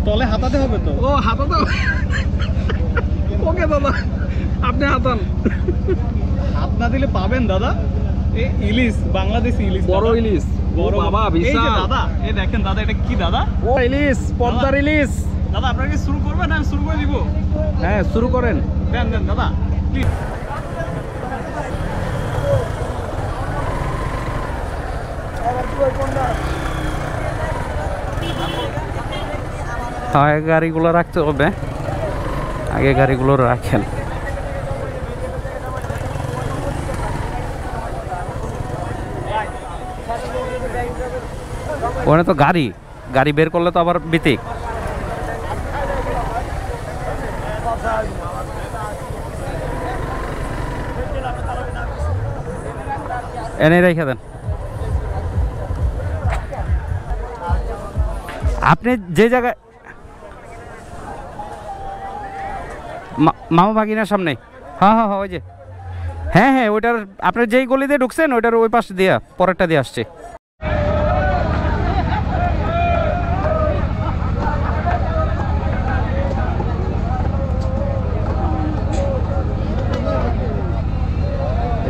তলে হাতাতে হবে তো। ও হাতাতে হবে। ওকে দাদা, আপনি হাতান। হাত না দিলে পাবেন দাদা। এই ইলিশ, বাংলাদেশি ইলিশ, বড় দাদা। ইলিশ। বড় বাবা এই যে বিশাল। দাদা, এই দেখেন দাদা, এটা কি দাদা? ও ইলিশ, পদ্মার ইলিশ। দাদা আপনারা কি শুরু করবেন? আমি শুরু করে দিব। হ্যাঁ শুরু করেন। দেন দেন দাদা প্লিজ। হ্যাঁ গাড়িগুলো রাখতে হবে, আগে গাড়িগুলো রাখেন। ওখানে তো গাড়ি গাড়ি বের করলে তো আবার বিতিক। এনে রেখে দেন। আপনি যে জায়গায় মামা ভাগিনার সামনে, হ্যাঁ হ্যাঁ হ্যাঁ ওই যে, হ্যাঁ হ্যাঁ ওইটার আপনার যেই গলি দিয়ে ঢুকছেন ওইটার ওই পাশে দিয়ে পরেরটা দিয়ে আসছে।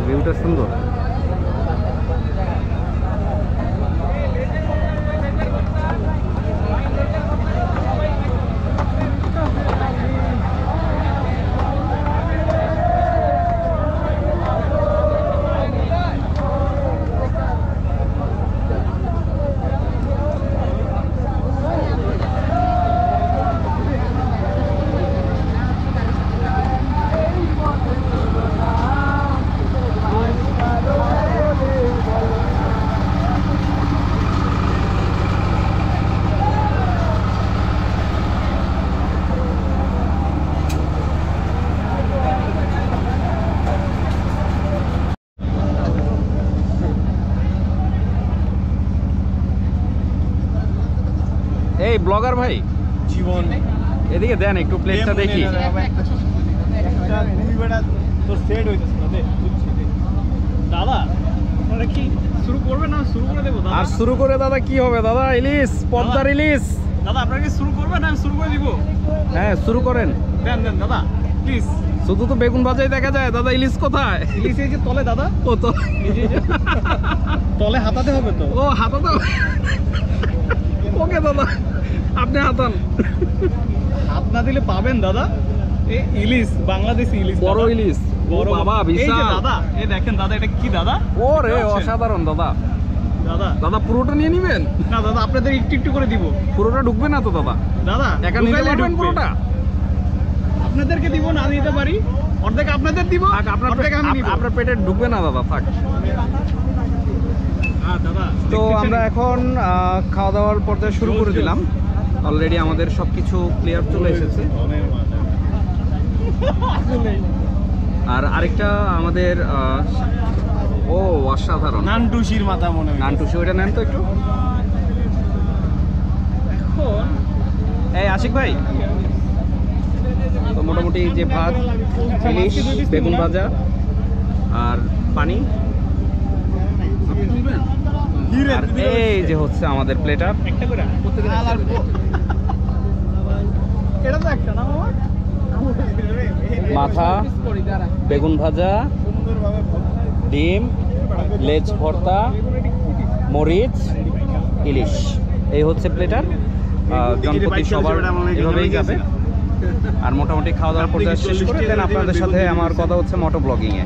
ভিউটা সুন্দর। এই ব্লগার ভাই জীবন এদিকে দেন একটু প্লেটটা দেখি। দাদা আপনারা কি শুরু করবেন? না শুরু করে দেবো দাদা। আর শুরু করে দাদা কি হবে দাদা? ইলিশ, পদ্মার ইলিশ। দাদা আপনারা কি শুরু করবেন? আমি শুরু করে দিব। হ্যাঁ শুরু করেন। দেন দেন দাদা প্লিজ। শুধু তো বেগুন ভাজাই দেখা যায় দাদা, ইলিশ কোথায়? ইলিশ এই যে তলে দাদা। ও তো তলে হাতাতে হবে তো। ও হাতাতে হবে। ওকে দাদা, আপনি হাতান। হাত না দিলে পাবেন দাদা। এই ইলিশ, বাংলাদেশি ইলিশ, বড় দাদা। ইলিশ। ও বড় বাবা এই যে বিশাল। দাদা, এই দেখেন দাদা, এটা কি দাদা? ও রে দেখতে পাচ্ছেন? অসাধারণ দাদা। দাদা দাদা পুরোটা নিয়ে নিবেন? না দাদা, আপনাদের একটু একটু করে দিব। পুরোটা ঢুকবে না তো দাদা? দাদা একা নিতে ঢুকাইলে পারবেন ঢুকবে। পুরোটা? আপনাদেরকে দিব, না নিতে পারি। অর্ধেক আপনাদের দিব, থাক, আপনার অর্ধেক আমি নিব। আপনার পেটে ঢুকবে না দাদা, থাক। হ্যাঁ দাদা, তো দেখতেছেন? আমরা এখন খাওয়া দাওয়ার পর্যায়ে শুরু করে দিলাম। অলরেডি আমাদের সবকিছু ক্লিয়ার চলে এসেছে। আর আরেকটা আমাদের ও অসাধারণ নানটুসির মাথা মনে হয়। নানটুসি, ওইটা নেন তো একটু। এখন এই আশিক ভাই, তো মোটামুটি যে ভাত, ইলিশ, বেগুন ভাজা আর পানি, আর এই যে হচ্ছে আমাদের প্লেটার। একটা করে এটা তো একটা না মামা। মাথা, বেগুন ভাজা, ডিম, লেজ ভর্তা, মরিচ, ইলিশ, এই হচ্ছে প্লেটার। জনপ্রতি সবার এভাবেই যাবে। আর মোটামুটি খাওয়া দাওয়ার পর্যায়ে শেষ করে দেন আপনাদের সাথে আমার কথা হচ্ছে মোটো ব্লগিংয়ে।